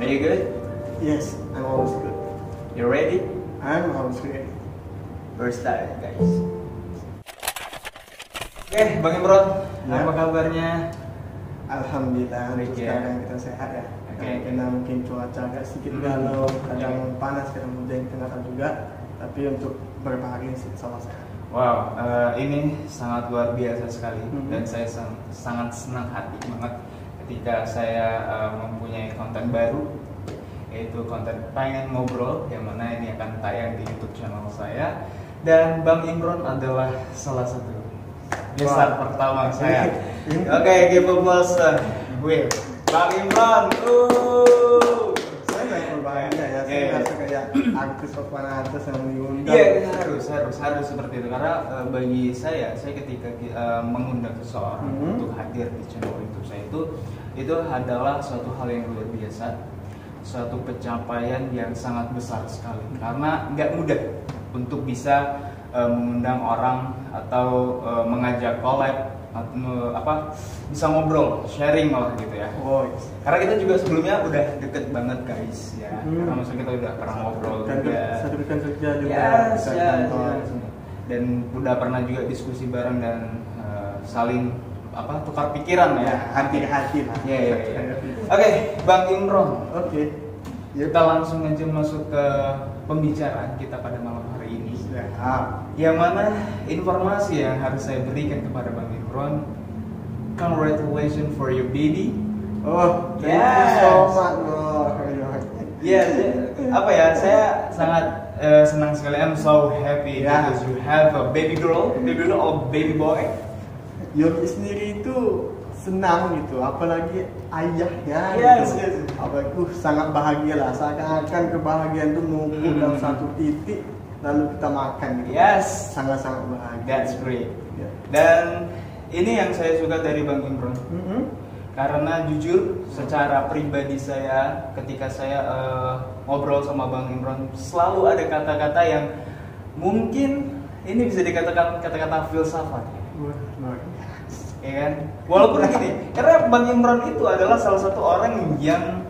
you good? Yes, I'm always good. You ready? I'm always ready. We're started, guys. Oke, Bang Imron, Ya. apa kabarnya? Alhamdulillah, Baik, untuk ya. sekarang kita sehat ya. Oke. Karena mungkin cuaca agak sedikit galau, kadang panas, kadang hujan, kita nggak tahu juga. Tapi untuk beberapa hari ini sama sehat. Wow, ini sangat luar biasa sekali dan saya sangat senang hati banget ketika saya mempunyai konten baru, yaitu konten pengen ngobrol, yang mana ini akan tayang di YouTube channel saya, dan Bang Imron adalah salah satu gestar pertama saya. Oke, give a applause with Bang Imron. Saya nggak berbahagia ya, saya merasa kayak artis papan atas yang diundang. Iya, harus seperti itu, karena bagi saya ketika mengundang seseorang untuk hadir di channel YouTube saya itu adalah suatu hal yang luar biasa, suatu pencapaian yang sangat besar sekali, karena nggak mudah untuk bisa mengundang orang atau mengajak collab atau bisa ngobrol, sharing lah gitu ya. Oh, yes. Karena kita juga sebelumnya udah deket banget guys ya, karena maksudnya kita udah pernah ngobrol juga, Satu rekan kerja juga, yes, kita ya, kantor. dan udah pernah juga diskusi bareng dan saling tukar pikiran ya, Hati ke hati lah. Iya. Oke, Bang Imron, Oke. kita langsung aja masuk ke pembicaraan kita pada malam hari ini. Siap. Yang mana informasi yang harus saya berikan kepada Bang Imron, congratulations for your baby. Oh, thank you Yes. so much, bro. Iya, saya sangat senang sekali. I'm so happy Yeah. because you have a baby girl or baby boy. Yogi sendiri itu senang gitu, apalagi ayahnya. Yes, gitu. yes. Apalagi sangat bahagia lah, seakan-akan kebahagiaan itu numpuk dalam satu titik, lalu kita makan gitu. Yes, Sangat-sangat bahagia. that's great. Ya. Dan ini yang saya suka dari Bang Imron. Karena jujur, secara pribadi saya, ketika saya ngobrol sama Bang Imron, selalu ada kata-kata yang mungkin ini bisa dikatakan kata-kata filsafat. Ya kan? Walaupun gini, karena Bang Imron itu adalah salah satu orang yang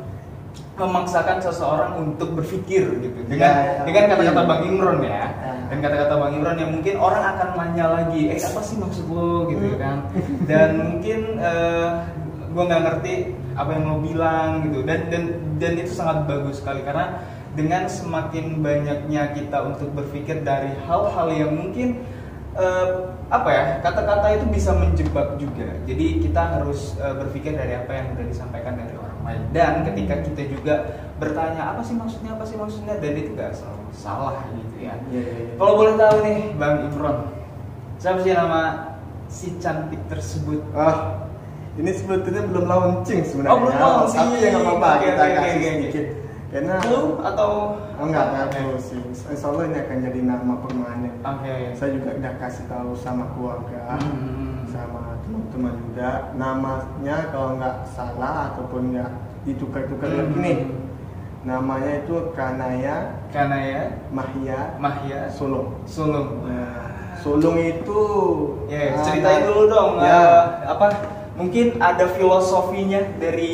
memaksakan seseorang untuk berpikir gitu dengan kata-kata Bang Imron ya, dan kata-kata Bang Imron yang mungkin orang akan nanya lagi, apa sih maksud lo gitu kan, dan mungkin gue nggak ngerti apa yang lo bilang gitu, dan itu sangat bagus sekali, karena dengan semakin banyaknya kita untuk berpikir dari hal-hal yang mungkin kata-kata itu bisa menjebak juga. Jadi kita harus berpikir dari apa yang sudah disampaikan dari orang lain, dan ketika kita juga bertanya apa sih maksudnya, dan itu nggak selalu salah gitu ya. Kalau boleh tahu nih Bang Imron, siapa sih nama si cantik tersebut? Ini sebetulnya belum launching sebenarnya. Oh, belum launching. Tapi ya nggak apa-apa, kita Oke, kasih oke. sedikit. Karena Atau enggak perlu sih. Insya Allah ini akan jadi nama permanen. Oke. Saya juga udah kasih tahu sama keluarga, sama teman-teman juga. Namanya kalau nggak salah ataupun nggak ditukar-tukar lagi nih, namanya itu Kanaya Mahya Sulung. Nah, Sulung itu Ceritain dulu dong, mungkin ada filosofinya dari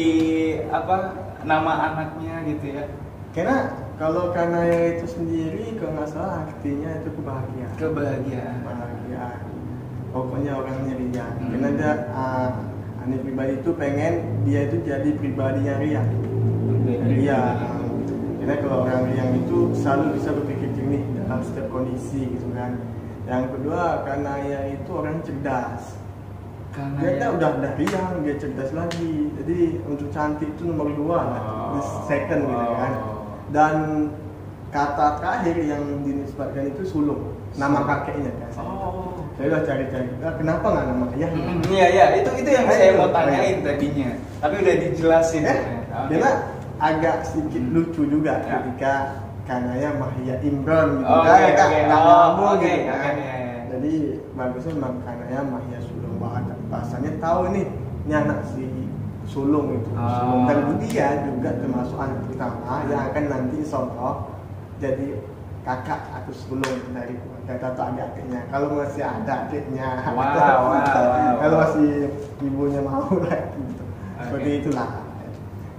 nama anaknya gitu ya. Karena kalau Kanaya itu sendiri kalau nggak salah artinya itu kebahagiaan. Pokoknya orangnya ria. Karena dia aneh pribadi itu pengen dia itu jadi pribadi yang ria. Karena kalau orang riang itu selalu bisa berpikir jernih dalam setiap kondisi gitu kan. Yang kedua, Kanaya itu orang cerdas. Dia udah riang, dia cerdas lagi. Jadi untuk cantik itu nomor 2 lah, second gitu kan. Dan kata terakhir yang dinisbatkan itu sulung, nama kakeknya kan. Saya udah cari-cari, kenapa nggak nama ayahnya? Iya, itu yang saya mau tanyain tadinya, tapi udah dijelasin. Karena agak sedikit lucu juga ketika Kanaya Mahya Imron gitu kan. Jadi bagusnya memang Kanaya Mahya Sulung banget. Bahasanya tahu nih, ini anak si Sulung itu. Dan dia juga termasuk anak pertama yang akan nanti insya Allah jadi kakak atau sulung dari keluarga atau adik-adiknya. Kalau masih ada adiknya, kalau masih ibunya mau lah gitu. Seperti itulah.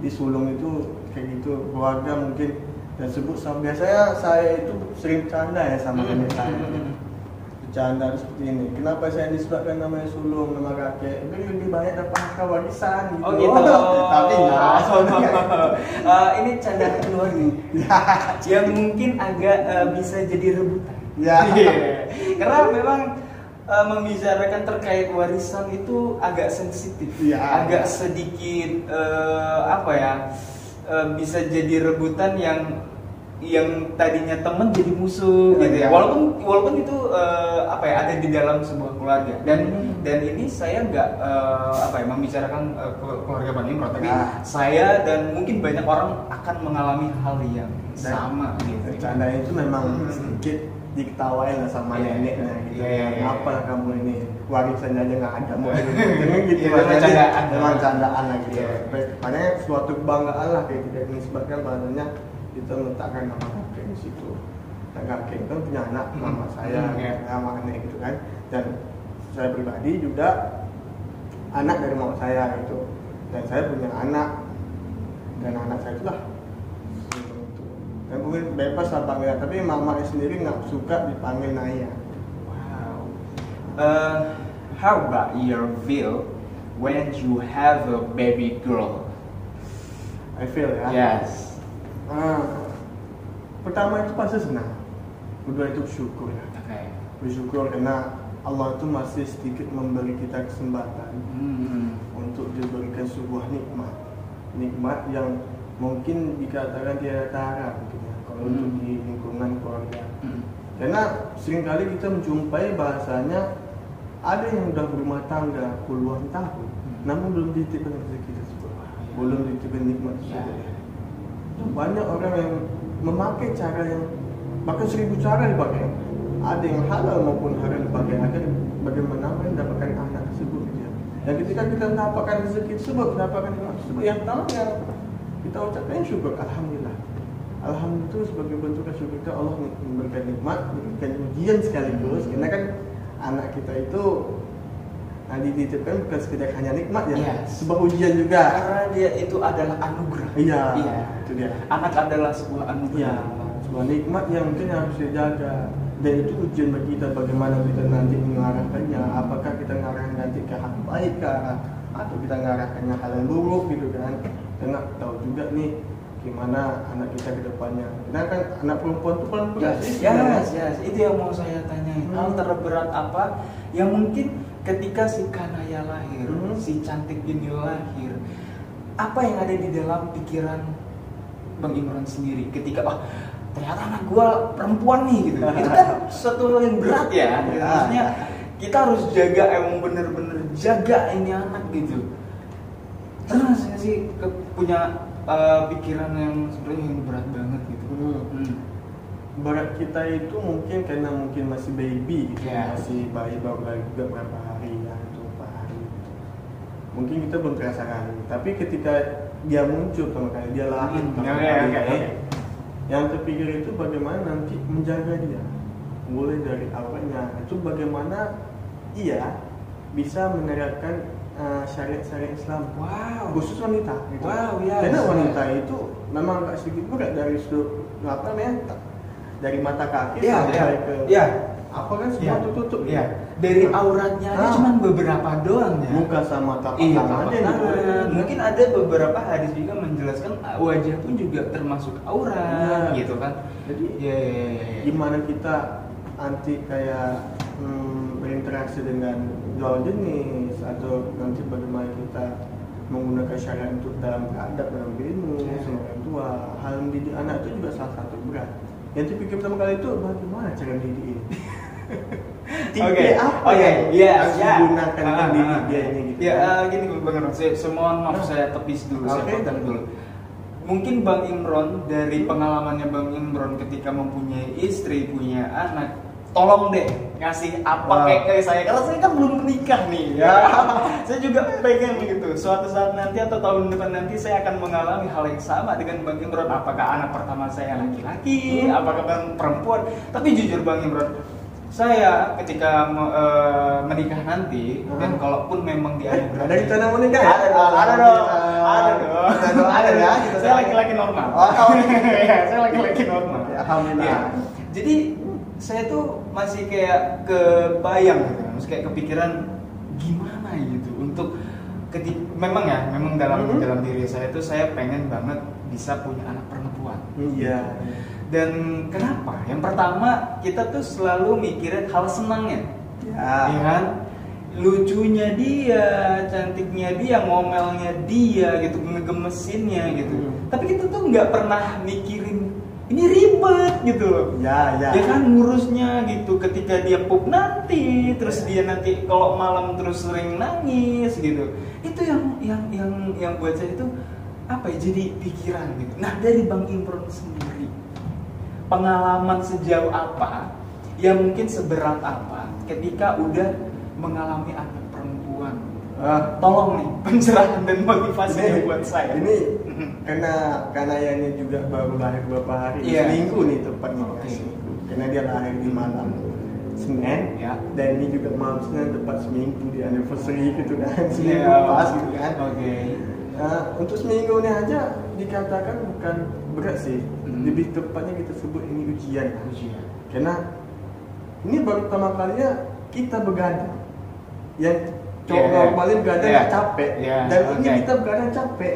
Di sulung itu kayak gitu, keluarga mungkin dan sebut sama, biasanya saya itu sering canda ya sama nenek saya. Bercanda seperti ini. Kenapa saya disebutkan namanya sulung, nama kakek? Lebih banyak dapat harta warisan gitu. Oh gitu. Tapi enggak. Ini canda keluar nih. Yang mungkin agak bisa jadi rebutan. Ya. Karena memang membicarakan terkait warisan itu agak sensitif. Ya. Agak sedikit bisa jadi rebutan yang tadinya temen jadi musuh gitu ya. Walaupun itu ada di dalam sebuah keluarga dan ini saya nggak membicarakan keluarga Bang Imron, tapi saya dan mungkin banyak orang akan mengalami hal yang sama gitu. Bercanda itu memang sedikit diketawain lah sama neneknya gitu. Apa kamu ini warisannya aja nggak ada mau gitu. Memang candaan lah gitu. Makanya suatu kebanggaan lah kayak kita menisbatkan bahasanya kita meletakkan nama kakek di situ. Dan kakek itu punya anak, mama saya, sama nenek gitu kan. Dan saya pribadi juga anak dari mama saya gitu. Dan saya punya anak dan anak saya itulah. Dan mungkin bebas lah panggil, tapi mama sendiri nggak suka dipanggil Naya. Wow. How about your feel when you have a baby girl? I feel ya. Yes. Pertama itu pasti senang, kedua itu bersyukur ya. Bersyukur karena Allah itu masih sedikit memberi kita kesempatan untuk diberikan sebuah nikmat yang mungkin dikatakan tiada tara gitu ya, kalau untuk di lingkungan keluarga. Karena seringkali kita menjumpai bahasanya ada yang sudah berumah tangga puluhan tahun, namun belum dititipkan rezeki tersebut, belum dititipkan nikmat tersebut. Banyak orang yang memakai cara yang bahkan 1000 cara dipakai. Ada yang halal maupun haram dipakai agar bagaimana mendapatkan anak tersebut gitu ya. Dan ketika kita mendapatkan rezeki tersebut, mendapatkan nikmat tersebut, yang pertama yang kita ucapkan syukur, alhamdulillah. Alhamdulillah itu sebagai bentuk syukur kita Allah memberikan nikmat, memberikan ujian sekaligus. Karena kan anak kita itu dititipkan bukan sekedar hanya nikmat ya, sebuah ujian juga. Karena dia itu adalah anugerah. Iya. Itu dia. Anak adalah sebuah anugerah. Sebuah nikmat yang mungkin harus dijaga. Dan itu ujian bagi kita bagaimana kita nanti mengarahkannya. Apakah kita mengarahkan nanti ke hal baik ke arah atau kita mengarahkannya hal yang buruk gitu kan. Karena tahu juga nih gimana anak kita ke depannya. Karena kan anak perempuan itu paling berat. Yes. Itu yang mau saya tanyain. Hal terberat apa yang mungkin ketika si Kanaya lahir, si cantik ini lahir, apa yang ada di dalam pikiran Bang Imron sendiri ketika ternyata anak gua perempuan nih gitu. Itu kan sesuatu yang berat ya. Maksudnya kita harus jaga, emang bener-bener jaga ini anak gitu. Terus saya sih punya pikiran yang sebenarnya yang berat banget gitu. Berat kita itu mungkin karena mungkin masih baby gitu, masih bayi baru lagi beberapa hari atau beberapa hari gitu. Mungkin kita belum terasakan, tapi ketika dia muncul pertama kali, dia lahir yang terpikir itu bagaimana nanti menjaga dia, mulai dari awalnya itu bagaimana ia bisa menerapkan syariat-syariat Islam, khusus wanita gitu. Karena wanita itu memang agak sedikit berat dari sudut dari mata kaki sampai ke apa kan semua tutup. Dari auratnya aja cuma beberapa doang ya. Muka sama tapak tangan aja. Mungkin ada beberapa hadis juga menjelaskan wajah pun juga termasuk aurat gitu kan. Jadi gimana kita anti kayak berinteraksi dengan lawan jenis atau nanti bagaimana kita menggunakan syariat untuk dalam beradab, dalam berilmu sama orang tua. Hal mendidik anak itu juga salah satu berat. Yang dipikir pertama kali itu bagaimana cara mendidik ini? Apa yang harus digunakan mendidik dia ini gitu? Gini Bang Imron, maaf saya tepis dulu, saya potong dulu. Mungkin Bang Imron dari pengalamannya Bang Imron ketika mempunyai istri, punya anak, tolong deh ngasih apa kayak saya, karena saya kan belum menikah nih ya. Saya juga pengen gitu suatu saat nanti atau tahun depan nanti saya akan mengalami hal yang sama dengan Bang Imron. Apakah anak pertama saya laki-laki, apakah perempuan. Tapi jujur Bang Imron, saya ketika menikah nanti dan kalaupun memang ada rencana menikah ya? Ada dong. Ada ya. Saya laki-laki normal. Saya laki-laki normal. Alhamdulillah. Ya. Jadi saya tuh masih kayak kebayang gitu, masih kayak kepikiran gimana gitu untuk memang dalam diri saya tuh saya pengen banget bisa punya anak perempuan. Iya. Dan kenapa? Yang pertama kita tuh selalu mikirin hal senangnya, ya kan? Lucunya dia, cantiknya dia, ngomelnya dia, gitu, ngegemesinnya gitu. Tapi kita tuh nggak pernah mikirin ini ribet gitu. Ya kan ngurusnya gitu. Ketika dia pup nanti, terus dia nanti kalau malam terus sering nangis gitu. Itu yang buat saya itu apa ya? Jadi pikiran gitu. Nah dari Bang Imron sendiri, pengalaman sejauh apa, ya mungkin seberat apa ketika udah mengalami anak perempuan? Tolong nih pencerahan dan motivasinya buat saya. Ini karena ya ini juga baru lahir beberapa hari, seminggu nih tepatnya. Seminggu. Karena dia lahir di malam Senin, dan ini juga malam Senin tepat seminggu di anniversary gitu kan, seminggu pas gitu kan. Untuk seminggu ini aja dikatakan bukan berat sih. Lebih tepatnya kita sebut ini ujian. Karena ini baru pertama kalinya kita begadang. Yang cowok normalnya begadang nggak capek, dan ini kita begadang capek.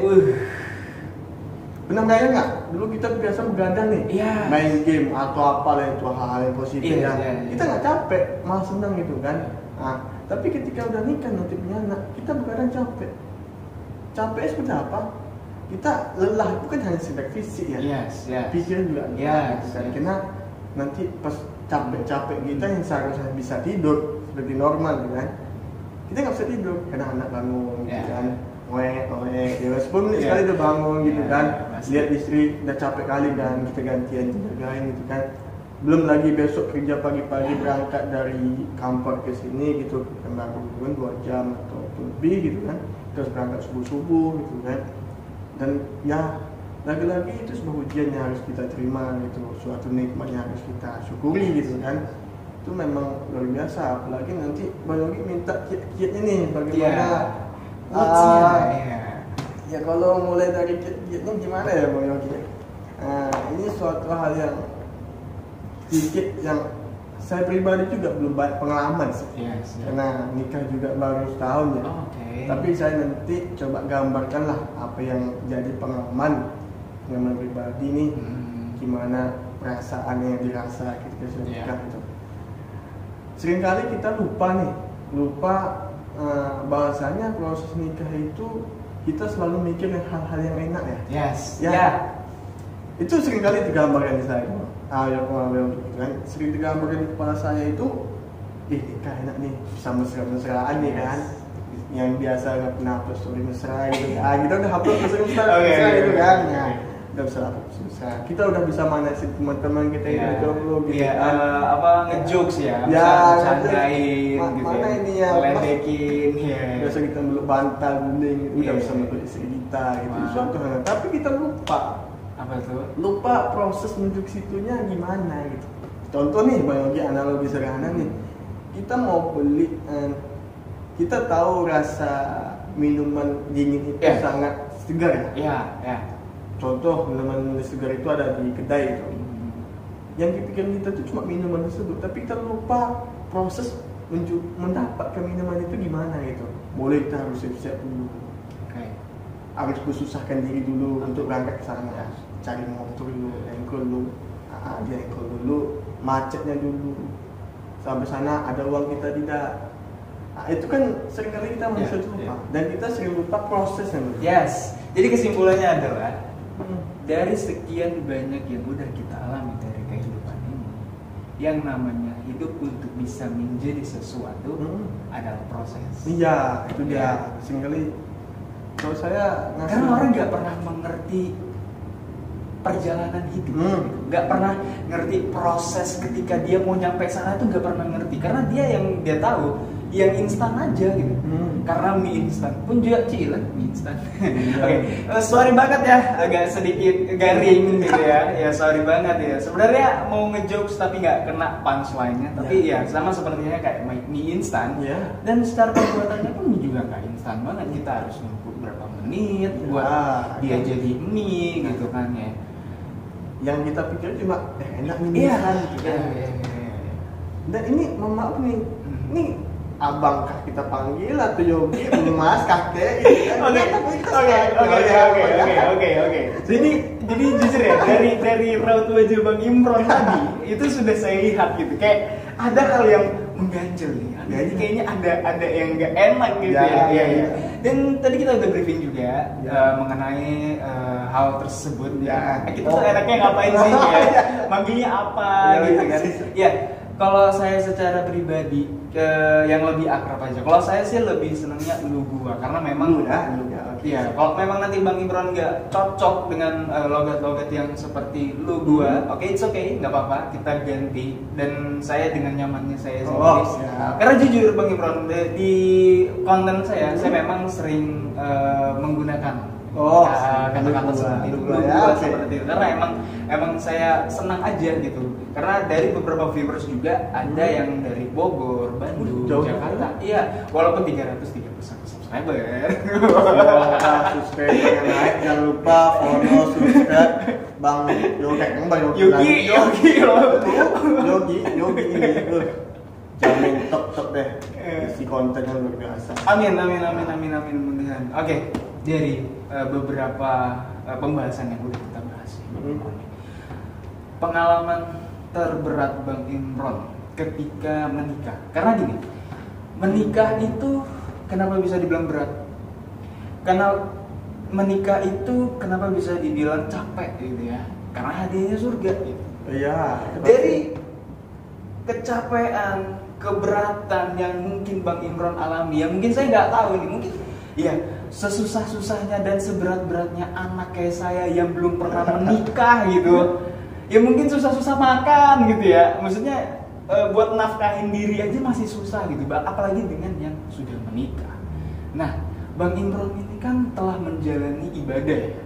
Pernah bayang nggak? Dulu kita biasa begadang nih, main game atau apalah itu hal-hal yang positif kita nggak capek, malah senang gitu kan. Tapi ketika udah nikah nanti punya anak, kita begadang capek. Capek seperti apa? Kita lelah, bukan hanya sekedar fisik ya, pikiran juga. Karena nanti pas capek kita yang seharusnya bisa tidur seperti normal gitu kan, kita nggak bisa tidur karena anak bangun gitu kan, ya 10 menit sekali udah bangun gitu kan, lihat istri udah capek kali kan, kita gantian jagain gitu kan. Belum lagi besok kerja pagi-pagi berangkat dari kantor ke sini gitu, kan baru 2 jam atau lebih gitu kan, terus berangkat subuh gitu kan. Dan ya lagi-lagi itu sebuah ujian yang harus kita terima gitu, suatu nikmat yang harus kita syukuri gitu kan. Itu memang luar biasa, apalagi nanti Bang Yogi minta kiat-kiatnya nih bagaimana. Ya kalau mulai dari kiat-kiatnya gimana ya Bang Yogi? Ini suatu hal yang sedikit yang saya pribadi juga belum banyak pengalaman sih. Karena nikah juga baru setahun ya. Tapi saya nanti coba gambarkan lah apa yang jadi pengalaman pribadi nih, gimana perasaan yang dirasa ketika sudah nikah itu. Seringkali kita lupa bahwasanya proses nikah itu kita selalu mikir hal-hal yang enak ya. Itu seringkali digambarkan di saya. Sering digambarkan di kepala saya itu, nikah enak nih, bisa mesra-mesraan nih kan. Yang biasa nggak pernah upload story mesra gitu. Kita udah upload mesra gitu kan. Udah bisa susah. Kita udah bisa manasin teman-teman kita yang jomblo gitu kan. Ngejokes ya. Bercandain gitu. Mana ini ya? Meledekin. Biasa kita meluk bantal guling gitu. Udah bisa meluk istri kita gitu. Suatu hal. Tapi kita lupa. Apa tuh? Lupa proses menuju situnya gimana gitu. Contoh nih Bang Yogi, analogi sederhana nih. Kita mau beli, kita tahu rasa minuman dingin itu sangat segar ya. Contoh minuman segar itu ada di kedai itu. Yang dipikirin kita itu cuma minuman tersebut, tapi kita lupa proses mendapatkan minuman itu gimana gitu. Boleh kita harus siap-siap dulu. Harus bersusahkan diri dulu untuk berangkat ke sana. Cari motor dulu, engkol dulu, dia engkol dulu, macetnya dulu. Sampai sana ada uang kita tidak. Itu kan seringkali kita manusia lupa, dan kita sering lupa prosesnya. Jadi kesimpulannya adalah dari sekian banyak yang udah kita alami dari kehidupan ini, yang namanya hidup untuk bisa menjadi sesuatu adalah proses. Itu dia. Seringkali kalau saya karena orang nggak pernah mengerti perjalanan hidup, nggak pernah ngerti proses ketika dia mau nyampe sana itu nggak pernah ngerti, karena dia tahu yang instan aja gitu. Karena mie instan pun juga cilan mie instan. Oke, sorry banget ya, agak sedikit garing gitu ya. Ya sorry banget ya. Sebenarnya mau ngejokes tapi nggak kena punchline-nya. Tapi ya sama sepertinya kayak mie instan. Dan secara pembuatannya pun juga nggak instan banget. Kita harus nunggu berapa menit buat dia jadi mie gitu kan ya. Yang kita pikir cuma enak mie instan gitu kan. Dan ini mohon maaf nih, ini abang kah kita panggil atau Yogi, Mas, kakek gitu kan. Oke. Jadi jujur ya, dari raut wajah Bang Imron tadi itu sudah saya lihat gitu, kayak ada hal yang mengganjal nih. Jadi kayaknya ada yang nggak enak gitu ya. Dan tadi kita udah briefing juga mengenai hal tersebut ya. Kita tuh enaknya ngapain sih ya? Manggilnya apa gitu kan? Ya. Kalau saya secara pribadi yang lebih akrab aja. Kalau saya sih lebih senangnya lu gua karena memang ya kalau memang nanti Bang Imron nggak cocok dengan logat-logat yang seperti lu gua, it's okay, nggak apa-apa, kita ganti dan saya dengan nyamannya saya sendiri. Karena jujur Bang Imron di konten saya memang sering menggunakan kata-kata seperti itu, seperti itu karena emang saya senang aja gitu. Karena dari beberapa viewers juga ada yang dari Bogor, Bandung, Jakarta. Iya, walaupun 331 subscriber. Subscribe yang naik, jangan lupa follow, subscribe Bang Yogi ini. Jamin top deh. Isi kontennya luar biasa. Amin. Mudah-mudahan. Oke, dari beberapa pembahasan yang udah kita bahas. Pengalaman terberat Bang Imron ketika menikah. Karena gini, menikah itu kenapa bisa dibilang berat? Karena menikah itu kenapa bisa dibilang capek gitu ya? Karena hadiahnya surga gitu. Iya. Dari kecapean, keberatan yang mungkin Bang Imron alami, yang mungkin saya nggak tahu nih, mungkin iya sesusah-susahnya dan seberat-beratnya anak kayak saya yang belum pernah menikah gitu. Ya mungkin susah-susah makan gitu ya, maksudnya buat nafkahin diri aja masih susah gitu, apalagi dengan yang sudah menikah. Nah, Bang Imron ini kan telah menjalani ibadah ya.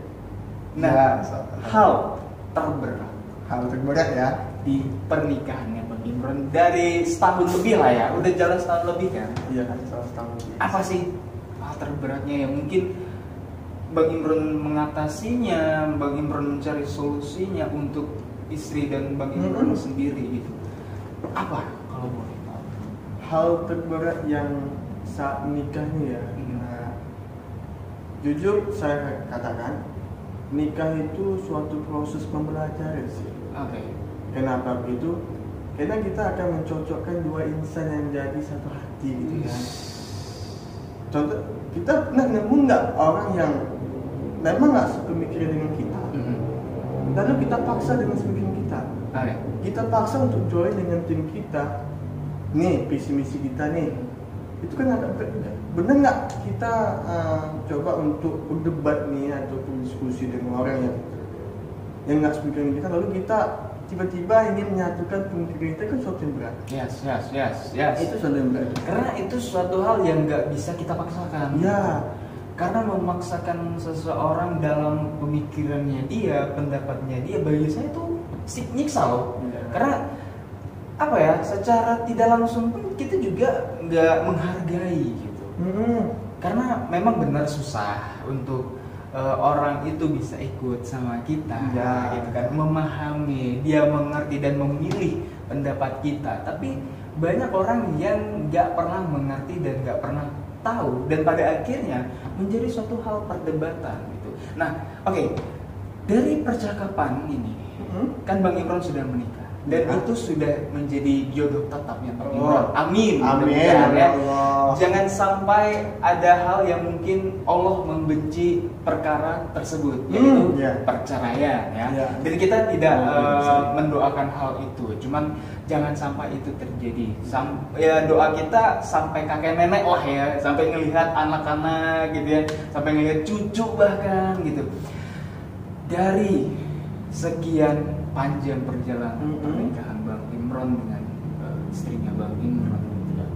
Nah, hal terberat ya di pernikahannya Bang Imron dari setahun lebih lah ya, udah jalan setahun lebih kan? Iya, setahun lebih. Apa sih hal terberatnya yang mungkin Bang Imron mengatasinya, Bang Imron mencari solusinya untuk istri dan Bang Imron sendiri gitu? Apa kalau boleh tahu? Hal terberat yang saat menikah nih ya. Jujur saya katakan, nikah itu suatu proses pembelajaran sih. Kenapa begitu? Karena kita akan mencocokkan dua insan yang jadi satu hati gitu ya. Contoh, kita pernah nemu nggak orang yang memang nggak sepemikiran dengan kita, lalu kita paksa dengan sepemikiran kita. Kita paksa untuk join dengan tim kita. Nih visi misi kita nih, itu kan agak benar nggak kita coba untuk berdebat nih atau berdiskusi dengan orang yang nggak sepemikiran kita, lalu kita tiba-tiba ingin menyatukan pemikiran kita, kan suatu yang berat. Yes. Itu suatu yang berat. Karena itu suatu hal yang nggak bisa kita paksakan. Ya. Karena memaksakan seseorang dalam pemikirannya dia, pendapatnya dia, bagi saya itu nyiksa loh. Karena apa ya? Secara tidak langsung pun kita juga nggak menghargai gitu. Karena memang benar susah untuk orang itu bisa ikut sama kita, gitu kan, memahami, dia mengerti dan memilih pendapat kita. Tapi banyak orang yang nggak pernah mengerti dan nggak pernah tahu, dan pada akhirnya menjadi suatu hal perdebatan gitu. Nah, dari percakapan ini, kan Bang Imron sudah menikah dan itu sudah menjadi jodoh tetapnya Bang Imron. Amin. Ya. Jangan sampai ada hal yang mungkin Allah membenci perkara tersebut, yaitu perceraian ya. Jadi kita tidak mendoakan hal itu, cuman jangan sampai itu terjadi. Ya doa kita sampai kakek nenek lah ya, sampai ngelihat anak-anak gitu ya, sampai ngelihat cucu bahkan gitu. Dari sekian panjang perjalanan pernikahan Bang Imron dengan istrinya Bang Imron gitu ya.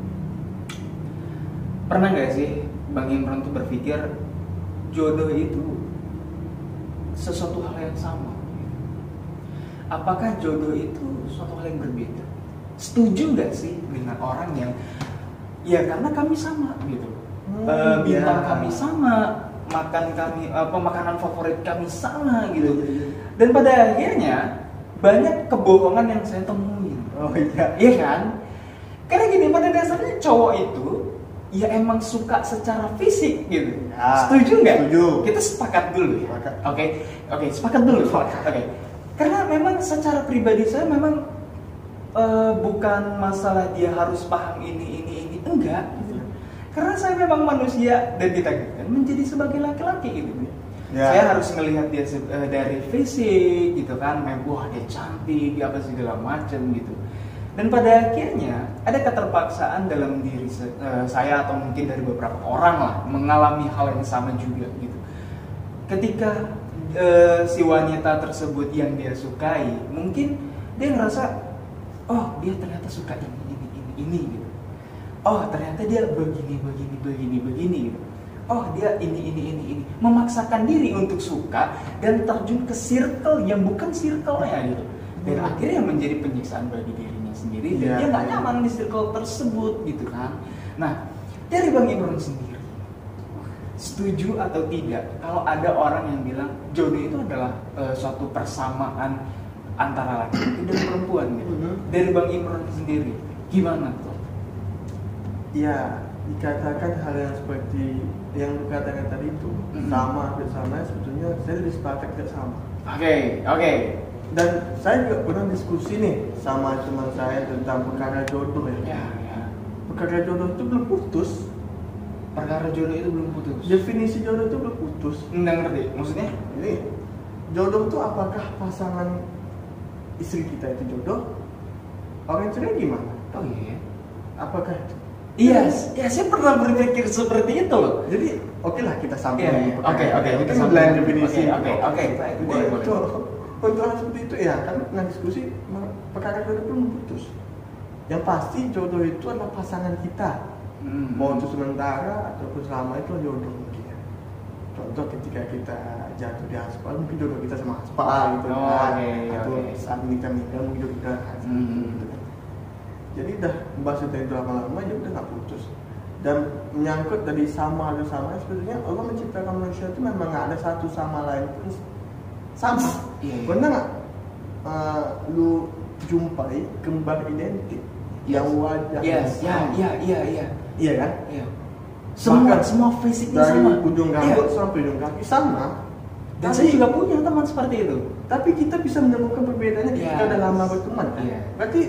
Pernah nggak sih Bang Imron tuh berpikir jodoh itu sesuatu hal yang sama? Apakah jodoh itu suatu hal yang berbeda? Setuju nggak sih dengan orang yang ya karena kami sama gitu, bintang kami sama, makan kami makanan favorit kami sama gitu, dan pada akhirnya banyak kebohongan yang saya temuin. Oh iya, iya kan? Karena gini, pada dasarnya cowok itu ya emang suka secara fisik gitu. Ya, setuju nggak? Setuju. Kita sepakat dulu ya. Oke, sepakat dulu. Oke. Karena memang secara pribadi saya memang bukan masalah dia harus paham ini enggak. Gitu. Karena saya memang manusia dan ditakdirkan menjadi sebagai laki-laki gitu. Ya. Saya harus melihat dia dari fisik gitu kan, wah dia cantik, apa segala macam gitu. Dan pada akhirnya ada keterpaksaan dalam diri saya atau mungkin dari beberapa orang lah mengalami hal yang sama juga gitu. Ketika si wanita tersebut yang dia sukai, mungkin dia ngerasa, oh dia ternyata suka ini gitu. Oh ternyata dia begini gitu. Oh dia ini. Memaksakan diri untuk suka dan terjun ke circle yang bukan circle-nya gitu. Dan akhirnya menjadi penyiksaan bagi dirinya sendiri dan dia nggak nyaman di circle tersebut gitu kan. Nah dari Bang Imron sendiri, setuju atau tidak kalau ada orang yang bilang jodoh itu adalah suatu persamaan antara laki-laki dan perempuan gitu. Dari Bang Imron sendiri gimana tuh? Ya dikatakan hal yang seperti yang dikatakan tadi itu sama sebetulnya saya lebih sepakat tidak sama. Oke. Dan saya juga pernah diskusi nih sama teman saya tentang perkara jodoh ya. Perkara jodoh itu belum putus. Perkara jodoh itu belum putus. Definisi jodoh itu belum putus. Nggak ngerti. Maksudnya? Ini jodoh itu apakah pasangan istri kita itu jodoh? Orang cerai gimana? Oh iya. Apakah itu? Iya, saya pernah berpikir seperti itu loh. Jadi oke lah kita sampai. Oke. Kita sampai definisi. Oke. Untuk hal seperti itu ya kan diskusi perkara jodoh belum putus. Yang pasti jodoh itu adalah pasangan kita. Mau untuk sementara ataupun selama itu jodoh mungkin ya. Contoh ketika kita jatuh di aspal mungkin jodoh kita sama aspal gitu kan. Atau saat kita meninggal mungkin jodoh kita gitu kan. Jadi udah bahas itu lama-lama ya udah nggak putus. Dan menyangkut dari sama atau sama sebetulnya Allah menciptakan manusia itu memang nggak ada satu sama lain pun sama. Pernah nggak lu jumpai kembar identik yang wajah sama? Iya kan? Iya. Semua fisiknya dari sama. ujung rambut sampai ujung kaki sama. Dan saya juga punya teman seperti itu. Tapi kita bisa menemukan perbedaannya ketika udah lama berteman. Berarti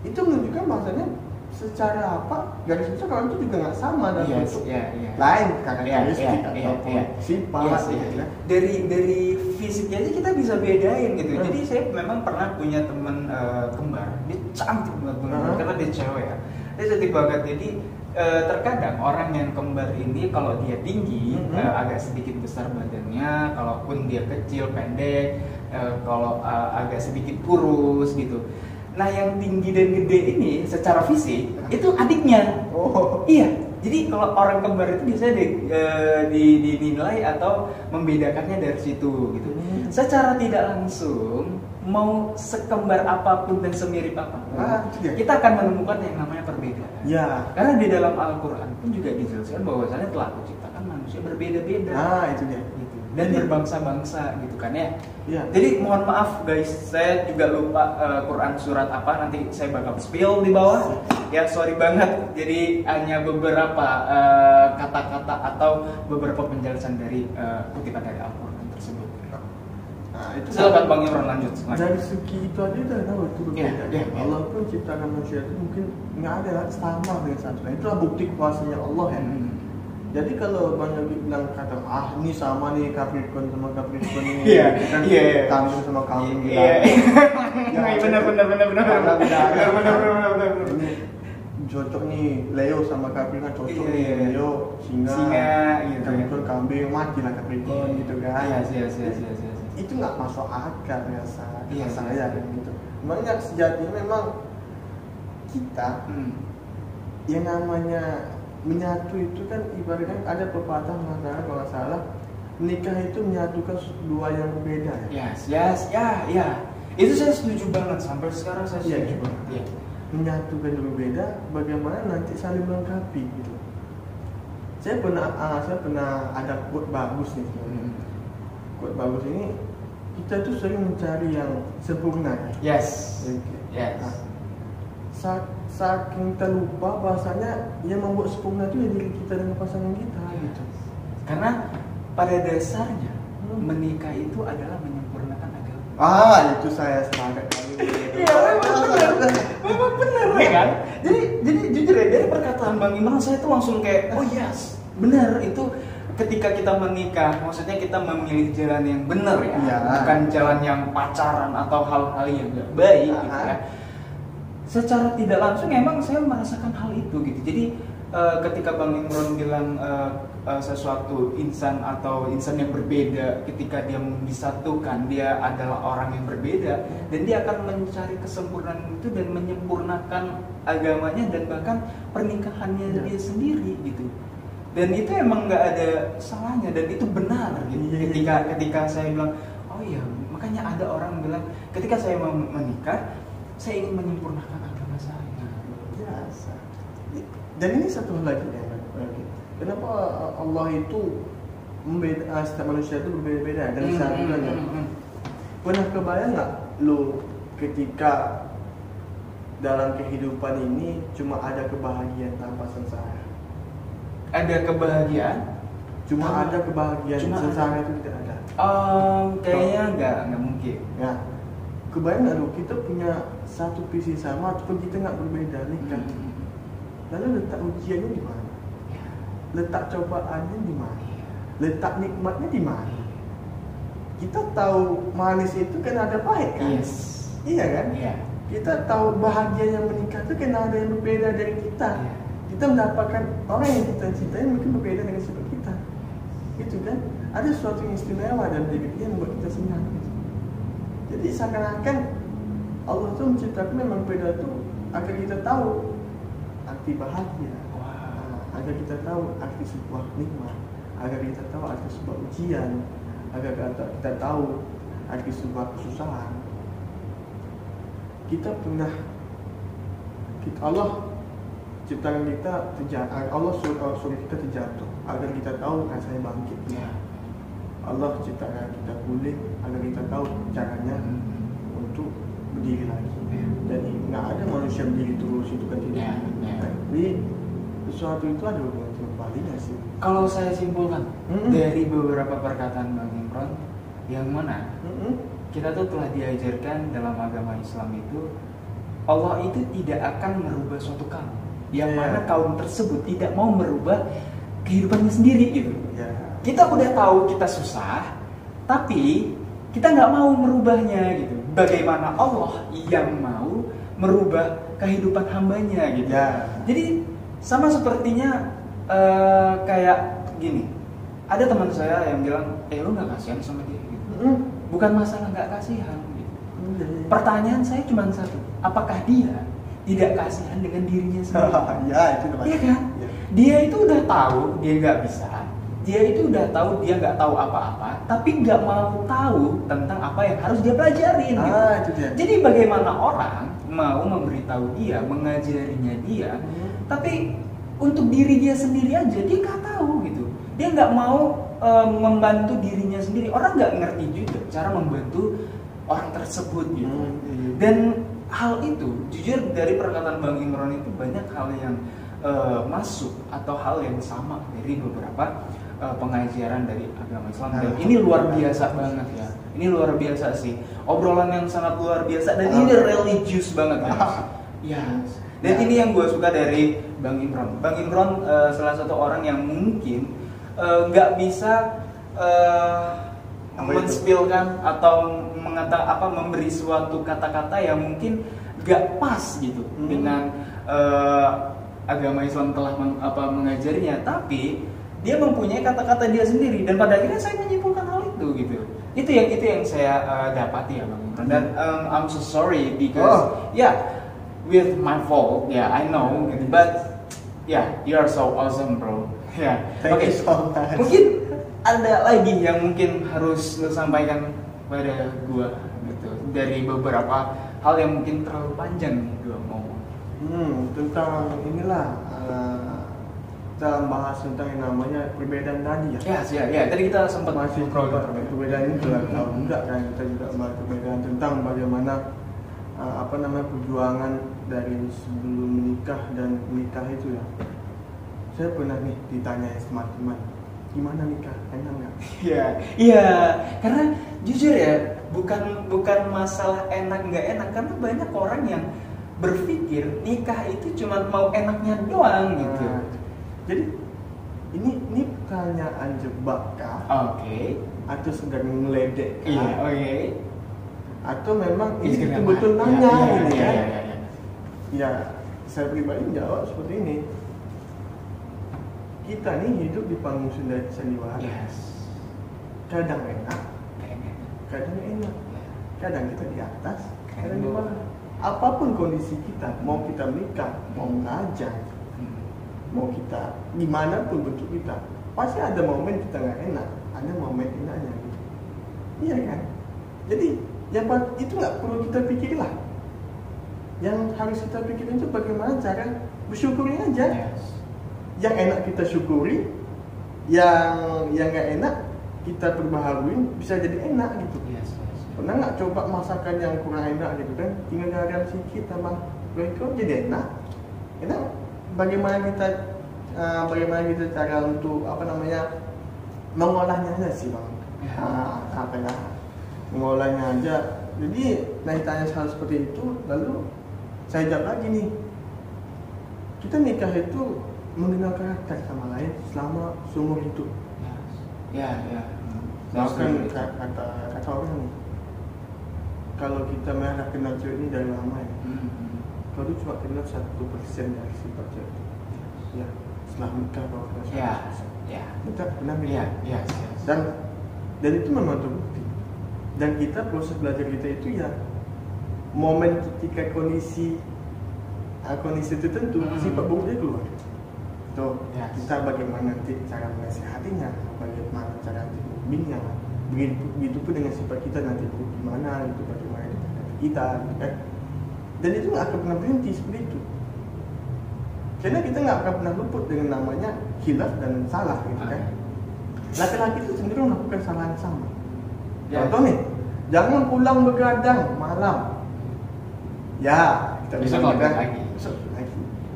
itu menunjukkan bahasanya secara apa garis besar kalau itu juga nggak sama dan bentuk lain karakteristik ataupun sifat dari fisiknya aja kita bisa bedain gitu. Jadi saya memang pernah punya teman kembar, dia cantik banget karena dia cewek ya, dia cantik banget. Jadi terkadang orang yang kembar ini kalau dia tinggi agak sedikit besar badannya, kalaupun dia kecil pendek, kalau agak sedikit kurus gitu. Nah yang tinggi dan gede ini secara fisik itu adiknya. Iya. Jadi kalau orang kembar itu biasanya dinilai atau membedakannya dari situ gitu. Secara tidak langsung mau sekembar apapun dan semirip apapun, kita akan menemukan yang namanya perbedaan. Ya. Karena di dalam Al-Quran pun juga dijelaskan bahwasanya telah diciptakan manusia berbeda-beda. Itu dia. Gitu. Dan berbangsa-bangsa gitu kan ya. Jadi mohon maaf guys, saya juga lupa Quran surat apa, nanti saya bakal spill di bawah. Ya sorry banget. Jadi hanya beberapa kata-kata atau beberapa penjelasan dari kutipan dari Al-Quran tersebut. Nah, itu silakan Bang Imron lanjut. Dari segi itu aja udah tahu itu berbeda. Allah pun ciptakan manusia itu mungkin nggak ada sama dengan satu. Itulah bukti kuasanya Allah ya. Jadi kalau Bang Yogi bilang kata ini sama nih Capricorn sama Capricorn ini, kambing sama kambing gitu. Benar. Ini cocok nih Leo sama Capricorn cocok nih Leo singa gitu. Capricorn kambing mati lah Capricorn gitu kan. Iya. Itu nggak masuk akal saya gitu. Makanya sejatinya memang kita yang namanya menyatu itu kan ibaratnya ada pepatah mengatakan kalau nggak salah nikah itu menyatukan dua yang berbeda ya. Ya. Itu saya setuju banget, sampai sekarang saya setuju banget. Ya. Menyatukan yang berbeda, bagaimana nanti saling melengkapi gitu. Saya pernah ada quote bagus nih. Quote bagus ini, kita tuh sering mencari yang sempurna. Yes. Nah, saking terlupa bahasanya yang membuat sempurna itu ya diri kita dengan pasangan kita gitu. Karena pada dasarnya menikah itu adalah menyempurnakan agama. Itu saya sepakat kali. Iya, memang benar ya kan? Jadi jujur ya, dari perkataan Bang Imran saya tuh langsung kayak oh yes, benar itu. Ketika kita menikah, maksudnya kita memilih jalan yang benar ya, bukan jalan yang pacaran atau hal-hal yang gak baik gitu ya. Secara tidak langsung emang saya merasakan hal itu gitu. Jadi ketika Bang Imron bilang sesuatu insan atau insan yang berbeda, ketika dia disatukan, dia adalah orang yang berbeda dan dia akan mencari kesempurnaan itu dan menyempurnakan agamanya dan bahkan pernikahannya dia sendiri gitu. Dan itu emang nggak ada salahnya dan itu benar gitu. Ketika saya bilang oh iya, makanya ada orang bilang ketika saya mau menikah saya ingin menyempurnakan agama saya. Biasa. Dan ini satu hal lagi ya, kenapa Allah itu setiap manusia itu berbeda-beda dan satunya. Pernah kebayang nggak lo ketika dalam kehidupan ini cuma ada kebahagiaan tanpa sengsara? Ada kebahagiaan, ada kebahagiaan, sengsara itu tidak ada. Kayaknya nggak mungkin. Ya, kebayang nggak lo kita punya satu visi sama ataupun kita nggak berbeda nih kan? Lalu letak ujiannya di mana? Letak cobaannya di mana? Letak nikmatnya di mana? Kita tahu manis itu kan ada pahit kan? Yes. Iya kan? Yeah. Kita tahu bahagia yang menikah itu kan ada yang berbeda dari kita. Yeah. Kita mendapatkan orang yang kita cintai mungkin berbeda dengan sifat kita. Itu kan? Ada sesuatu yang istimewa dan diri dia membuat kita senang. Gitu. Jadi seakan-akan Allah itu menciptakan memang beda itu agar kita tahu arti bahagia, agar kita tahu arti sebuah nikmat, agar kita tahu arti sebuah ujian, agar kita tahu arti sebuah kesusahan. Allah ciptakan kita terjatuh, Allah suruh kita terjatuh agar kita tahu rasanya bangkit. Allah ciptakan kita pulih agar kita tahu caranya untuk berdiri lagi. Dan nggak ada manusia berdiri terus itu kan tidak. Jadi sesuatu itu ada hubungan timbalinya sih. Kalau saya simpulkan dari beberapa perkataan Bang Imron, yang mana kita tuh telah diajarkan dalam agama Islam itu Allah itu tidak akan merubah suatu kaum, yang mana kaum tersebut tidak mau merubah kehidupannya sendiri gitu. Kita udah tahu kita susah, tapi kita nggak mau merubahnya gitu. Bagaimana Allah yang mau merubah kehidupan hambanya gitu. Jadi sama sepertinya kayak gini. Ada teman saya yang bilang, lu nggak kasihan sama dia gitu. Bukan masalah nggak kasihan gitu. Pertanyaan saya cuma satu, apakah dia tidak kasihan dengan dirinya sendiri? Iya kan? Dia itu udah tahu dia nggak bisa. Dia itu udah tahu dia nggak tahu apa-apa, tapi nggak mau tahu tentang apa yang harus dia pelajarin. Gitu. Jadi bagaimana orang mau memberitahu dia, mengajarinya dia, tapi untuk diri dia sendiri aja dia nggak tahu gitu. Dia nggak mau membantu dirinya sendiri. Orang nggak ngerti juga cara membantu orang tersebut gitu. Dan hal itu, jujur dari perkataan Bang Imron itu banyak hal yang masuk atau hal yang sama dari beberapa pengajaran dari agama Islam. Dan ini luar biasa banget ya. Ini luar biasa sih. Obrolan yang sangat luar biasa dan ini religius banget ya. Dan ini yang gue suka dari Bang Imron. Bang Imron salah satu orang yang mungkin nggak bisa menspilkan atau memberi suatu kata-kata yang mungkin nggak pas gitu dengan agama Islam telah mengajarinya, tapi dia mempunyai kata-kata dia sendiri dan pada akhirnya saya menyimpulkan hal itu gitu. Itu yang saya dapati ya Bang Imron. Dan I'm so sorry because with my fault, I know gitu. But Ya, you are so awesome bro. Ya, Thank you so much. Mungkin ada lagi yang mungkin harus lo sampaikan pada gua gitu dari beberapa hal yang mungkin terlalu panjang nih gua ngomong. Tentang inilah kita bahas tentang yang namanya perbedaan tadi ya. Ya. Tadi kita sempat masih perbedaan ini juga tahu enggak kan, kita juga bahas perbedaan tentang bagaimana perjuangan dari sebelum menikah dan menikah itu ya. Saya pernah nih ditanya teman-teman, gimana nikah, enak nggak? Iya, karena jujur ya, bukan masalah enak nggak enak, karena banyak orang yang berpikir nikah itu cuma mau enaknya doang gitu. Jadi ini pertanyaan jebak kah? Oke. Atau sedang meledek kah? Iya, oke. Atau memang ini betul nanya ini kan? Iya. Ya, saya pribadi jawab seperti ini. Kita nih hidup di panggung sandiwara. Yes. Kadang enak, kadang enak. Kadang kita di atas, kadang di bawah. Apapun kondisi kita, mau kita menikah, mau mengajar, mau kita gimana pun bentuk kita, pasti ada momen kita nggak enak, ada momen enaknya gitu. Iya kan? Jadi yang itu nggak perlu kita pikirin lah. Yang harus kita pikirin itu bagaimana cara bersyukurin aja. Yes. Yang enak kita syukuri, yang nggak enak kita perbaharuin bisa jadi enak gitu. Yes. Pernah nggak coba masakan yang kurang enak gitu kan? Tinggal garam sedikit tambah goreng jadi enak. Enak. Bagaimana kita cara untuk mengolahnya aja sih bang. Mengolahnya aja. Jadi tanya hal seperti itu, lalu saya jawab lagi nih. Kita nikah itu mengenal karakter sama lain selama seumur hidup. Ya. Bahkan kata orang nih, kalau kita memang kenal cewek ini dari lama ya, kalau cuma kenal 1% dari sifat cewek itu, ya setelah nikah baru kenal 1%. Kita pernah beda. Dan itu memang terbukti. Dan kita proses belajar kita itu ya momen ketika kondisi tertentu sifat buruknya keluar. Tuh, kita bagaimana nanti cara menasihatinya, bagaimana cara nanti membimbingnya, begitu pun dengan sifat kita nanti gimana gitu, bagaimana kita gitu kan. Dan itu nggak akan pernah berhenti seperti itu, karena kita nggak akan pernah luput dengan namanya khilaf dan salah gitu kan. Laki-laki itu cenderung melakukan kesalahan yang sama. Contoh nih, jangan pulang begadang malam. Ya, kita bisa lagi.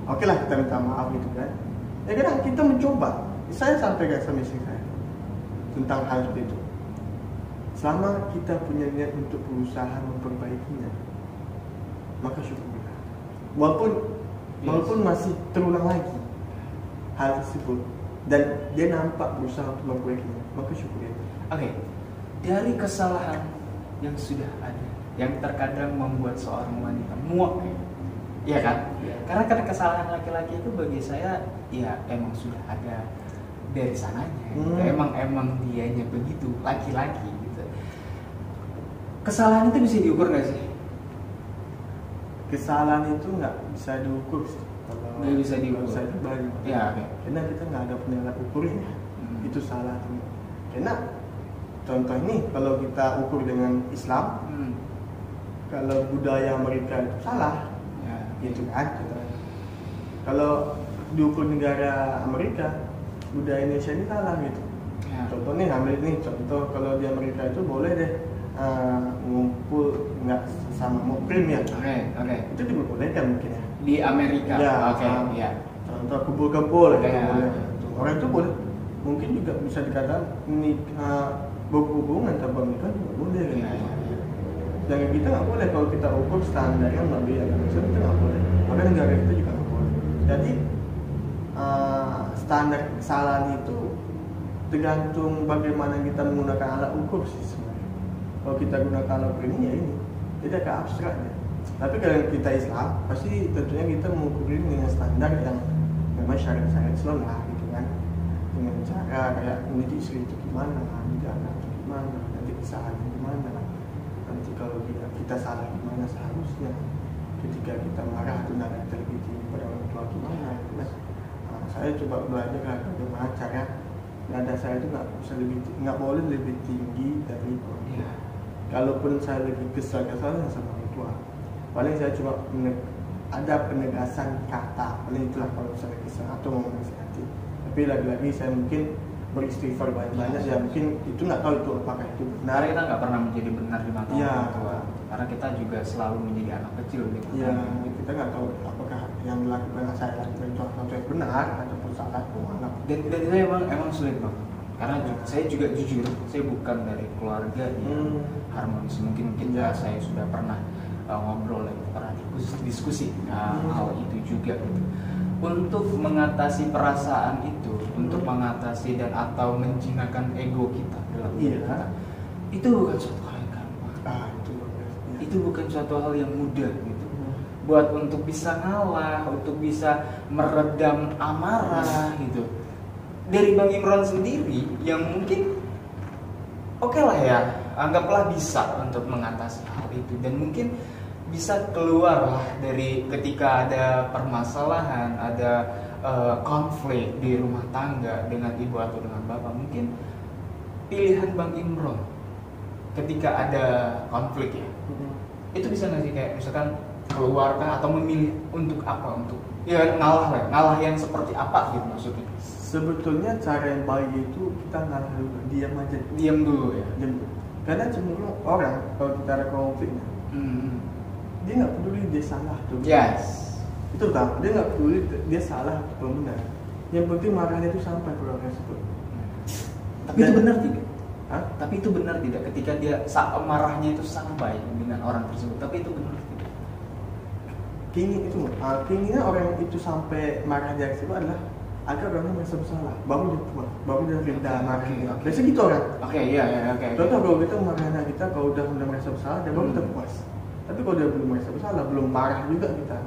Oke lah, kita minta maaf gitu kan. Ya kadang kita mencoba. Saya sampaikan sama istri saya tentang hal seperti itu. Selama kita punya niat untuk berusaha memperbaikinya, maka syukurlah. Walaupun masih terulang lagi hal tersebut dan dia nampak berusaha untuk memperbaikinya, maka syukurlah. Oke. Dari kesalahan yang sudah ada, yang terkadang membuat seorang wanita muak, ya kan? Karena kesalahan laki-laki itu bagi saya ya emang sudah ada dari sananya. Emang dianya begitu, laki-laki gitu. Kesalahan itu bisa diukur nggak sih? Kesalahan itu nggak bisa diukur sih. Nggak bisa diukur. Saya pribadi. Ya, oke. Karena kita nggak ada penilaian ukurnya. Itu salah. Karena contoh ini kalau kita ukur dengan Islam, kalau budaya mereka itu salah, gitu kan. Kalau diukur negara Amerika, budaya Indonesia ini salah gitu. Contoh nih, ambil nih contoh kalau di Amerika itu boleh deh ngumpul nggak sama muhrim ya. Oke. Itu diperbolehkan mungkin ya. Di Amerika. Ya, contoh kumpul-kumpul boleh. Orang itu boleh. Mungkin juga bisa dikatakan nikah berhubungan tanpa nikah juga boleh. Dan kita nggak boleh kalau kita ukur standar yang lebih agama Islam, kita nggak boleh. Maka negara kita juga nggak boleh. Jadi standar kesalahan itu tergantung bagaimana kita menggunakan alat ukur sih sebenarnya. Kalau kita gunakan alat ukur ini ya ini, jadi agak abstrak ya. Tapi kalau kita Islam, pasti tentunya kita mengukur dengan standar yang memang syariat Islam lah gitu kan. Dengan cara kayak mendidik istri itu gimana, mendidik anak itu gimana, nanti kesalahannya gimana, nanti kalau kita salah gimana seharusnya, ketika kita marah itu nada tergiti pada orang tua gimana. Nah, Nah, saya coba belajar bagaimana cara nada saya itu nggak boleh lebih tinggi dari orang. Kalaupun saya lagi kesal-kesal sama orang tua, paling saya cuma ada penegasan kata, paling itulah kalau saya kesal atau mau menasihati. Tapi lagi-lagi saya mungkin beristighfar banyak-banyak, ya mungkin itu nggak tahu itu apakah itu benar. Kita nggak pernah menjadi benar di mata orang tua, karena kita juga selalu menjadi anak kecil gitu. Iya, kita nggak tahu apakah yang dilakukan saya lakukan itu sesuatu yang benar ataupun salah. Dan itu emang sulit bang, karena saya juga jujur, saya bukan dari keluarga yang harmonis. Mungkin saya sudah pernah ngobrol, pernah diskusi hal itu juga gitu. Untuk mengatasi perasaan itu, untuk mengatasi dan atau menjinakkan ego kita dalam diri kita, itu bukan suatu hal yang gampang. Itu bukan suatu hal yang mudah gitu. Buat untuk bisa ngalah, untuk bisa meredam amarah gitu. Dari Bang Imron sendiri yang mungkin oke lah ya, anggaplah bisa untuk mengatasi hal itu, dan mungkin bisa keluar lah dari ketika ada permasalahan, ada konflik di rumah tangga dengan ibu atau dengan bapak. Mungkin pilihan Bang Imron ketika ada konflik ya, itu bisa nggak sih kayak misalkan keluar kah, atau memilih untuk apa, untuk ya ngalah yang seperti apa gitu maksudnya? Sebetulnya cara yang baik itu kita ngalah dulu, diam dulu ya. Karena cenderung orang kalau kita ada konfliknya, dia nggak peduli dia salah tuh. Yes. Itu kan, dia nggak peduli dia salah atau benar. Yang penting marahnya itu sampai ke orang tersebut. Tapi itu benar tidak? Tapi itu benar tidak ketika dia marahnya itu sampai dengan orang tersebut? Tapi itu benar tidak? Keinginan orang itu sampai marah dia tersebut adalah agar orangnya merasa bersalah, baru dia puas, baru dia reda marahnya. Biasanya gitu orang. Oke. Contoh kalau kita marah kita, kalau udah merasa bersalah, dia baru kita puas. Tapi kalau dia belum merasa bersalah, belum marah juga kita.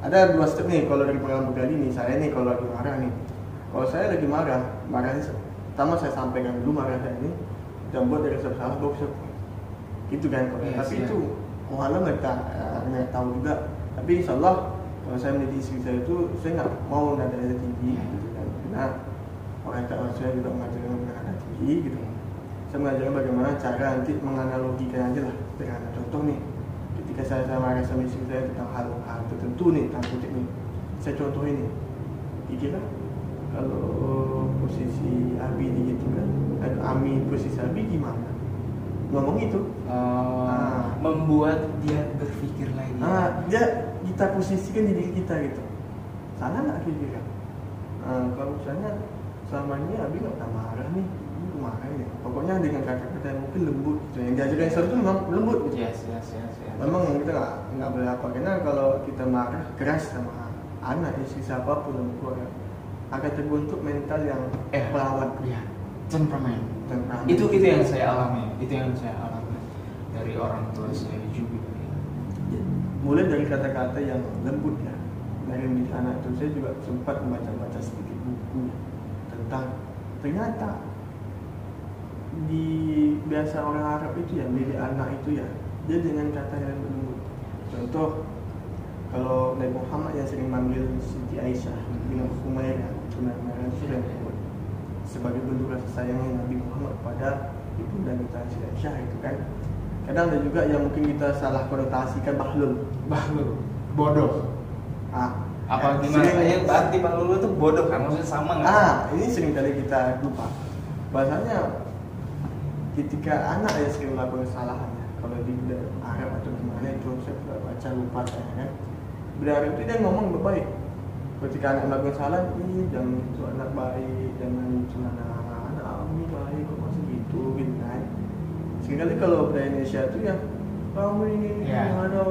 Ada 2 step nih kalau dari pengalaman pribadi nih, saya nih kalau lagi marah nih. Kalau saya lagi marahnya pertama saya sampaikan dulu marah saya ini, dan buat dia rasa bersalah, baru saya puas. Gitu kan. Tapi itu walau kita nggak tahu juga. Tapi insyaallah kalau saya menjadi istri saya itu, saya nggak mau nadanya tinggi gitu kan. Karena orang tua saya juga mengajarkan nada tinggi gitu. Saya mengajarkan bagaimana cara nanti menganalogikan aja lah. Dengan contoh nih, ketika saya marah sama istri saya tentang hal tertentu nih, tentang kutip nih, saya contoh ini. Kira kalau posisi Abi gitu kan, Ami posisi Abi gimana? Ngomong itu membuat dia berpikir lagi. Kita posisikan di diri kita gitu. Salah nggak kira-kira? Kalau misalnya selama ini Abi nggak pernah marah nih, marah ya. Pokoknya dengan kata-kata yang mungkin lembut gitu. Yang diajarkan Islam itu memang lembut gitu. Yes. Memang kita nggak boleh apa, karena kalau kita marah keras sama anak, istri siapapun dalam keluarga, akan terbentuk mental yang melawan. Temperamen. Itu yang saya alami. Dari orang tua saya juga. Mulai dari kata-kata yang lembut ya, dari mendidik anak itu. Saya juga sempat membaca sedikit buku tentang ternyata di biasa orang Arab itu ya, mendidik anak itu ya, dia dengan kata yang lembut. Contoh, kalau Nabi Muhammad yang sering manggil Siti Aisyah dengan Humairah, itu yang lembut, sebagai bentuk rasa sayangnya Nabi Muhammad kepada ibu dan kita Siti Aisyah itu kan. Kadang ada juga yang mungkin kita salah konotasikan bahlul, bodoh. Apa gimana? Berarti bahlul itu bodoh kan? Maksudnya sama nggak? Ini sering kali kita lupa. Bahasanya ketika anak yang sering melakukan kesalahan ya, kalau di budaya Arab atau gimana itu saya baca lupa kan. Budaya Arab itu dia ngomong baik. Ketika anak melakukan kesalahan, jangan itu anak baik, jangan itu anak ini baik, kok masih gitu kan. Sekali kalau budaya Indonesia itu ya kamu ini ada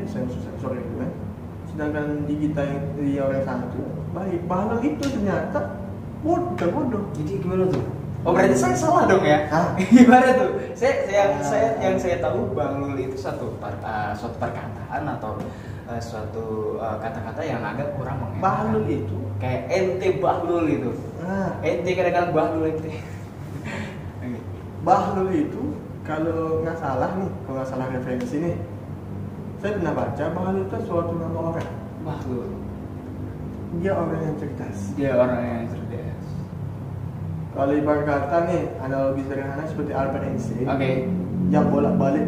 sensor itu kan. Sedangkan di kita di orang sana itu baik, bahlul itu ternyata bodoh. Jadi gimana tuh? Berarti saya salah dong ya? Gimana tuh? Saya tahu bahlul itu suatu perkataan atau suatu kata-kata yang agak kurang mengenakan. Bahlul itu kayak ente bahlul itu. Ente kadang-kadang bahlul ente. Bahlul itu kalau nggak salah referensi nih, saya pernah baca bahlul itu suatu nama orang. Bahlul. dia orang yang cerdas. Dia orang yang cerdas. Kalau ibarat kata nih, analogi sederhana seperti Albert Einstein. Oke. Yang bolak-balik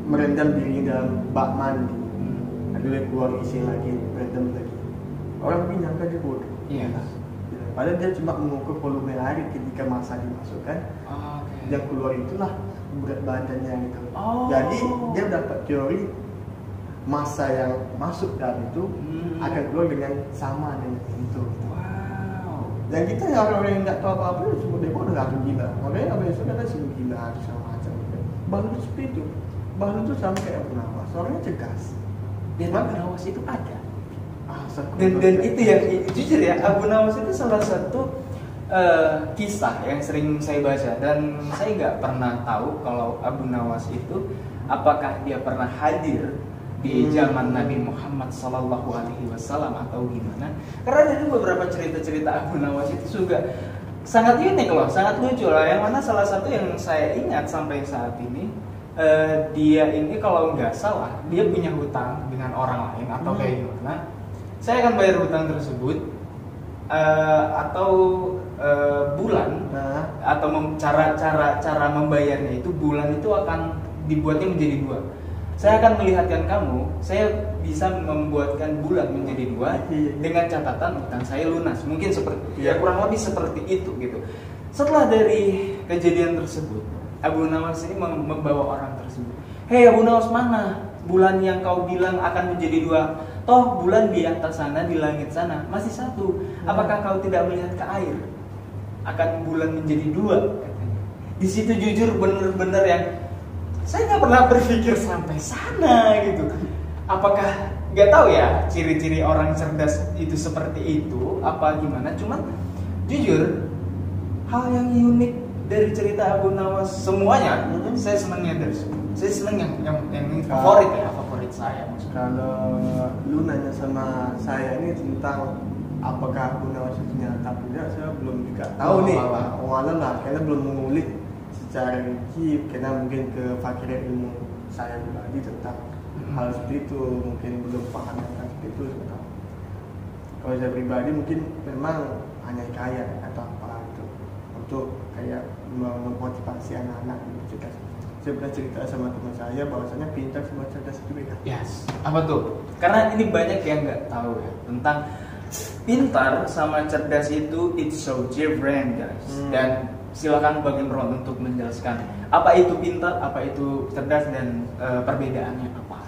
merendam diri dalam bak mandi. Lalu dia keluar isi lagi, merendam lagi. Orang mungkin nyangka dia bodoh. Iya. Padahal dia cuma mengukur volume air ketika masa dimasukkan. Yang keluar itulah berat badannya gitu. Jadi dia dapat teori masa yang masuk dalam itu akan keluar dengan sama dengan itu. Wow. Dan kita yang orang yang nggak tahu apa-apa itu cuma dia bodoh atau gila. Makanya apa yang sudah sebut gila atau segala macam. Baru itu seperti itu. Baru itu sama kayak Abu Nawas. Orangnya cerdas. Dan Abu Nawas itu ada. Dan itu yang jujur ya, Abu Nawas itu salah satu kisah yang sering saya baca, dan saya nggak pernah tahu kalau Abu Nawas itu apakah dia pernah hadir di zaman Nabi Muhammad SAW atau gimana. Karena dari beberapa cerita-cerita Abu Nawas itu juga sangat unik loh, sangat lucu lah. Yang mana salah satu yang saya ingat sampai saat ini, dia ini kalau nggak salah dia punya hutang dengan orang lain atau kayak gimana. Saya akan bayar hutang tersebut atau bulan atau cara membayarnya itu bulan itu akan dibuatnya menjadi 2. Saya akan melihatkan kamu, saya bisa membuatkan bulan menjadi 2 dengan catatan hutang saya lunas. Mungkin seperti ya kurang lebih seperti itu gitu. Setelah dari kejadian tersebut, Abu Nawas ini membawa orang tersebut. Hei Abu Nawas, mana bulan yang kau bilang akan menjadi 2? Toh bulan di atas sana, di langit sana masih 1. Apakah kau tidak melihat ke air? Akan bulan menjadi 2 katanya. Di situ jujur bener-bener yang saya nggak pernah berpikir sampai sana gitu. Apakah nggak tahu ya ciri-ciri orang cerdas itu seperti itu apa gimana? Cuman jujur hal yang unik dari cerita Abu Nawas semuanya saya senangnya dari semua. Saya senang yang favorit ya, favorit saya. Kalau lu nanya sama saya ini tentang apakah Abu Nawas itu nyata atau tidak, saya belum juga tahu nih. Walau lah, karena belum mengulik secara rinci, karena mungkin ke fakiran ilmu saya pribadi tentang hal seperti itu, mungkin belum paham tentang seperti itu. Kalau saya pribadi mungkin memang hanya kaya atau apa itu untuk kayak memotivasi anak-anak gitu. Saya pernah cerita sama teman saya bahwasanya pintar sama cerdas itu beda. Yes. Apa tuh? Karena ini banyak yang nggak tahu ya tentang pintar sama cerdas itu, it's so different guys. Dan silakan Bang Imron untuk menjelaskan apa itu pintar, apa itu cerdas, dan perbedaannya apa.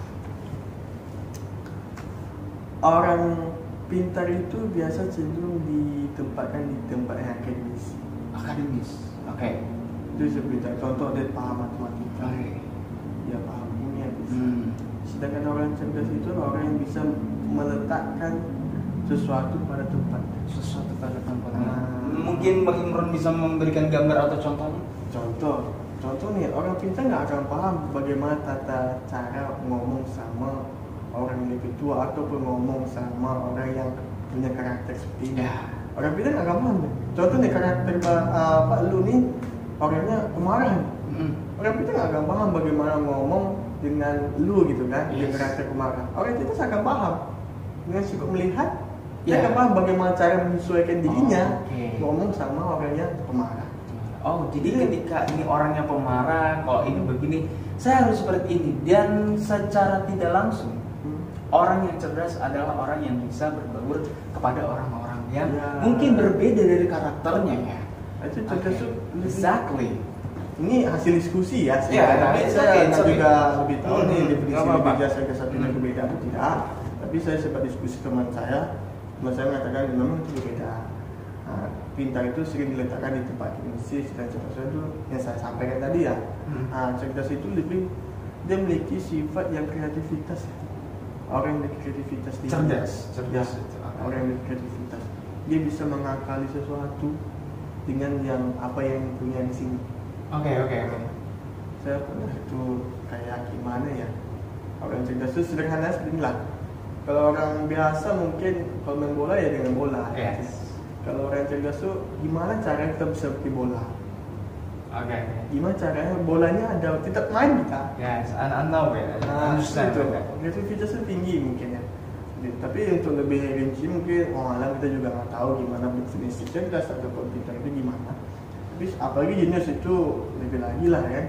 Orang pintar itu biasa cenderung ditempatkan di tempat yang akademis. Akademis. Oke. Itu seperti contoh dia paham matematika, dia paham kimia. Sedangkan orang cerdas itu orang yang bisa meletakkan sesuatu pada tempatnya. Sesuatu pada tempatnya. Mungkin Bang Imron bisa memberikan gambar atau contohnya? Contoh nih, orang pintar nggak akan paham bagaimana tata cara ngomong sama orang yang lebih tua ataupun ngomong sama orang yang punya karakter seperti ini. Orang pintar nggak akan paham. Contoh nih karakter Pak Lu nih orangnya pemarahan. Orang pintar nggak akan paham bagaimana ngomong dengan lu gitu kan, dengan karakter pemarahan. Orang pintar akan paham dengan cukup melihat, dia akan paham bagaimana cara menyesuaikan dirinya ngomong sama orangnya pemarah. Jadi ketika ini orangnya pemarah, kalau ini begini, saya harus seperti ini. Dan secara tidak langsung, orang yang cerdas adalah orang yang bisa berbaur kepada orang-orang yang mungkin berbeda dari karakternya ya. Itu cerdas exactly. Ini hasil diskusi ya. Tapi saya juga lebih tahu nih definisi berbeda saya ke satu yang berbeda atau tidak. Tapi saya sempat diskusi teman saya mengatakan memang itu berbeda. Pintar itu sering diletakkan di tempat kritis dan cerdas itu yang saya sampaikan tadi ya. Cerdas itu lebih dia memiliki sifat yang kreativitas. Orang yang memiliki kreativitas tinggi. Cerdas. Orang yang memiliki kreativitas. Dia bisa mengakali sesuatu dengan yang apa yang punya di sini. Oke. Saya pernah itu kayak gimana ya? Orang cerdas itu sederhana seperti inilah. Kalau orang biasa mungkin kalau main bola ya dengan bola. Kalau orang cerdas itu gimana caranya kita bisa beli bola? Gimana caranya bolanya ada tetap main kita? I know ya. Kreativitas itu tinggi mungkin ya. Tapi untuk lebih rinci mungkin alam kita juga nggak tahu gimana definisi cerdas ataupun pintar itu gimana. Tapi apalagi jenius itu lebih lagi lah kan,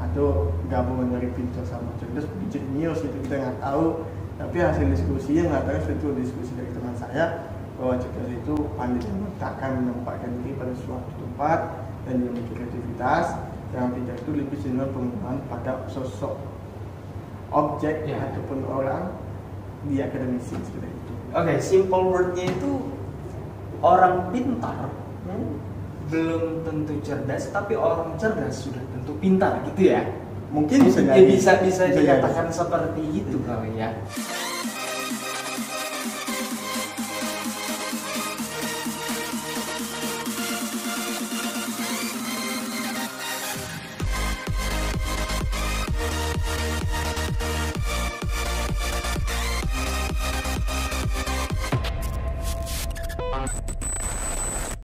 atau gabungan dari pintar sama cerdas, jenius itu kita nggak tahu. Tapi hasil diskusinya nggak tahu, itu diskusi dari teman saya bahwa cerdas itu pandai meletakkan menempatkan diri pada suatu tempat dan dia memiliki kreativitas. Yang pintar itu lebih cenderung penggunaan pada sosok objek ataupun orang di akademisi seperti itu. Oke, simple wordnya itu orang pintar belum tentu cerdas, tapi orang cerdas sudah tentu pintar gitu ya. Mungkin bisa dikatakan seperti itu kali ya.